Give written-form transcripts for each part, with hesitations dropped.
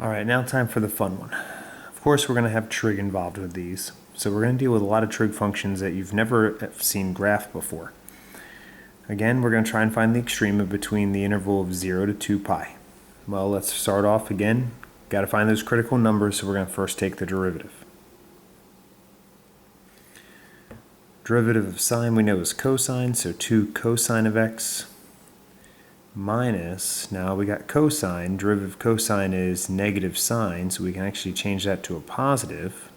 Alright, now time for the fun one. Of course we're going to have trig involved with these, so we're going to deal with a lot of trig functions that you've never seen graphed before. Again, we're going to try and find the extrema between the interval of 0 to 2 pi. Well, let's start off again. Got to find those critical numbers, so we're going to first take the derivative. Derivative of sine we know is cosine, so 2 cosine of x minus, now we got cosine, derivative of cosine is negative sine, so we can actually change that to a positive.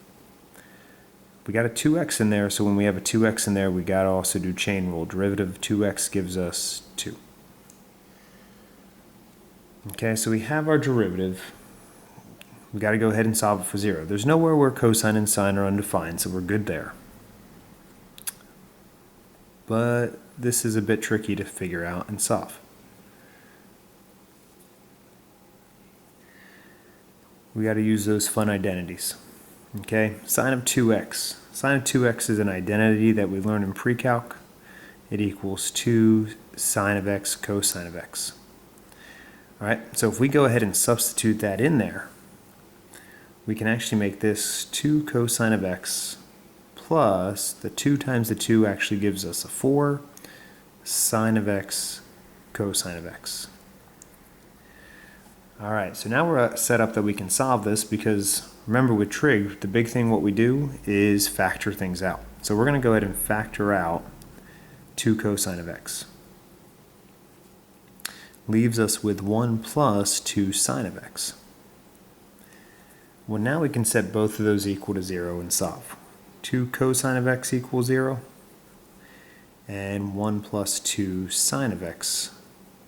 We got a 2x in there, so when we have a 2x in there, we got to also do chain rule. Derivative of 2x gives us 2. Okay, so we have our derivative. We got to go ahead and solve it for 0. There's nowhere where cosine and sine are undefined, so we're good there. But this is a bit tricky to figure out and solve. We got to use those fun identities. Okay, sine of 2x. Sine of 2x is an identity that we learned in pre-calc. It equals 2 sine of x cosine of x. Alright, so if we go ahead and substitute that in there, we can actually make this 2 cosine of x plus the 2 times the 2 actually gives us a 4 sine of x cosine of x. Alright, so now we're set up that we can solve this because remember with trig, the big thing what we do is factor things out. So we're going to go ahead and factor out 2 cosine of x. Leaves us with 1 plus 2 sine of x. Well, now we can set both of those equal to 0 and solve. 2 cosine of x equals 0 and 1 plus 2 sine of x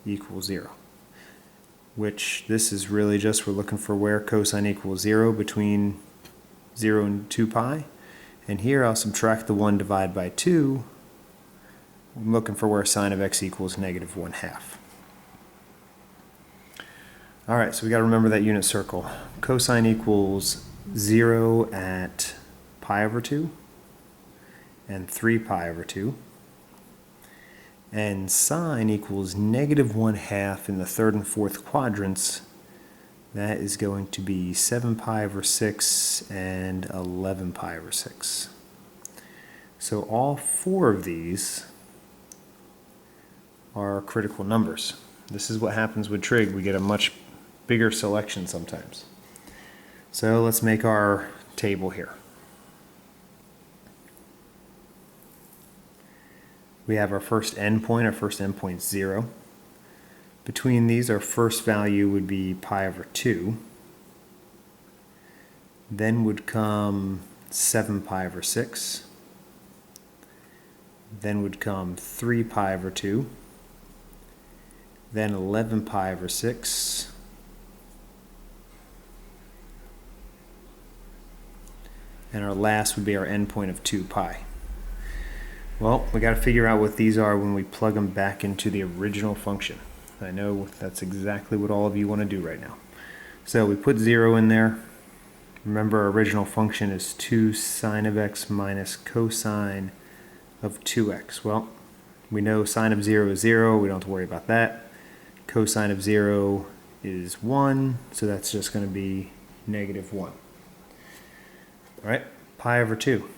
equals 0. Which this is really just we're looking for where cosine equals 0 between 0 and 2 pi. And here I'll subtract the 1 divided by 2. I'm looking for where sine of x equals negative 1/2. Alright, so we got to remember that unit circle. Cosine equals 0 at pi over 2 and 3 pi over 2. And sine equals negative 1/2 in the third and fourth quadrants. That is going to be 7 pi over 6 and 11 pi over 6. So all 4 of these are critical numbers. This is what happens with trig. We get a much bigger selection sometimes. So let's make our table here. We have our first endpoint. Our first endpoint is 0. Between these, our first value would be pi over 2. Then would come 7 pi over 6. Then would come 3 pi over 2. Then 11 pi over 6. And our last would be our endpoint of 2 pi. Well, we got to figure out what these are when we plug them back into the original function. I know that's exactly what all of you want to do right now. So we put 0 in there. Remember our original function is 2 sine of x minus cosine of 2x. Well, we know sine of 0 is 0. We don't have to worry about that. Cosine of 0 is 1, so that's just going to be negative 1. All right, pi over 2.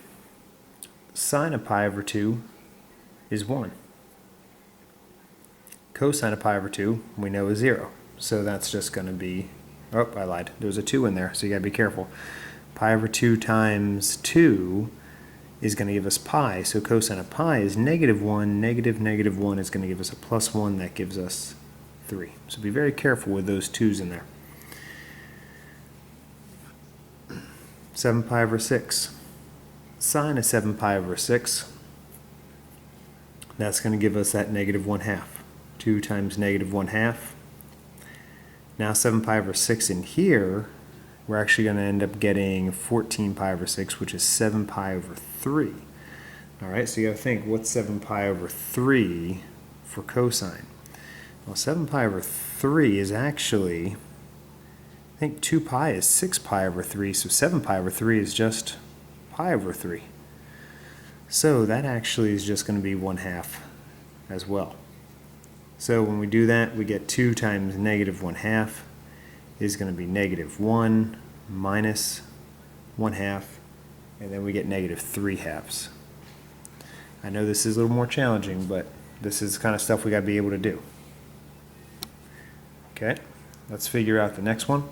Sine of pi over 2 is 1. Cosine of pi over 2 we know is 0. So that's just going to be, oh, I lied. There's a 2 in there, so you got to be careful. Pi over 2 times 2 is going to give us pi. So cosine of pi is negative 1. Negative 1 is going to give us a plus 1. That gives us 3. So be very careful with those 2's in there. 7 pi over 6. Sine of 7 pi over 6, that's going to give us that negative 1/2. 2 times negative 1/2. Now 7 pi over 6 in here, we're actually going to end up getting 14 pi over 6, which is 7 pi over 3. Alright, so you got to think, what's 7 pi over 3 for cosine? Well, 7 pi over 3 is actually, I think 2 pi is 6 pi over 3, so 7 pi over 3 is just pi over 3. So that actually is just going to be 1/2 as well. So when we do that, we get 2 times negative 1/2 is going to be -1 minus 1/2, and then we get -3/2. I know this is a little more challenging, but this is the kind of stuff we got to be able to do. Okay, let's figure out the next one.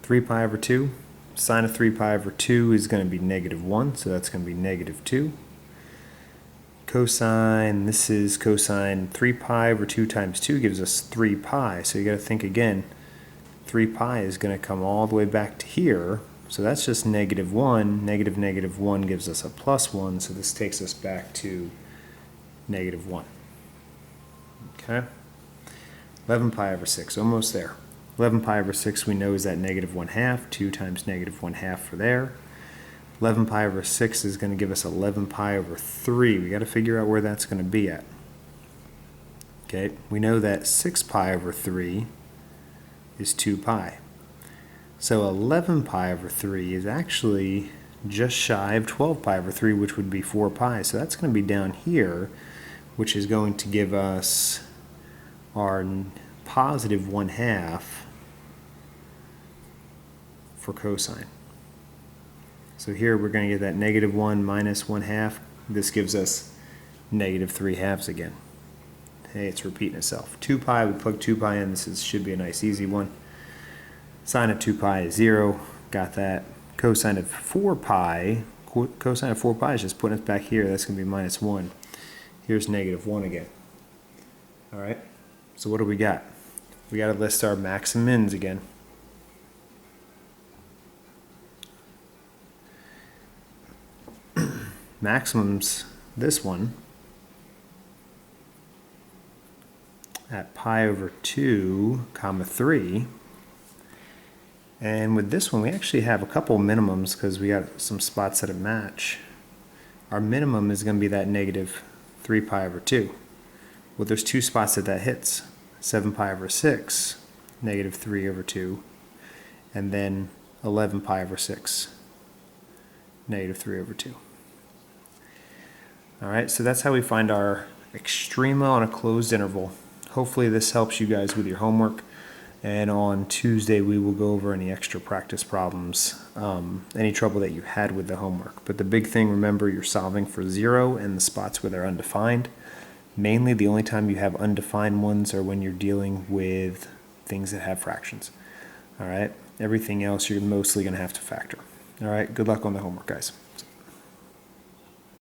3π/2. Sine of 3π/2 is going to be -1, so that's going to be -2. Cosine, this is cosine 3π/2 times 2 gives us 3π. So you got to think again, 3π is going to come all the way back to here. So that's just -1. -1 gives us a +1. So this takes us back to -1. Okay. 11π/6, almost there. 11π/6 we know is that -1/2. 2 times -1/2 for there. 11π/6 is going to give us 11π/3. We got to figure out where that's going to be at. Okay, we know that 6π/3 is 2π. So 11π/3 is actually just shy of 12π/3, which would be 4π. So that's going to be down here, which is going to give us our +1/2 for cosine. So here we're going to get that -1 minus 1/2. This gives us -3/2 again. Hey, it's repeating itself. 2π, we plug 2π in. Should be a nice easy one. Sine of 2π is 0. Got that. Cosine of 4π. Cosine of 4π is just putting us back here. That's going to be -1. Here's -1 again. All right. So what do we got? We got to list our max and mins again. Maximums, this one, at π/2, 3. And with this one, we actually have a couple minimums because we got some spots that match. Our minimum is going to be that -3π/2. Well, there's 2 spots that hits. 7π/6, -3/2, and then 11π/6, -3/2. All right, so that's how we find our extrema on a closed interval. Hopefully this helps you guys with your homework. And on Tuesday, we will go over any extra practice problems, any trouble that you had with the homework. But the big thing, remember, you're solving for 0 and the spots where they're undefined. Mainly, the only time you have undefined ones are when you're dealing with things that have fractions. All right, everything else you're mostly going to have to factor. All right, good luck on the homework, guys.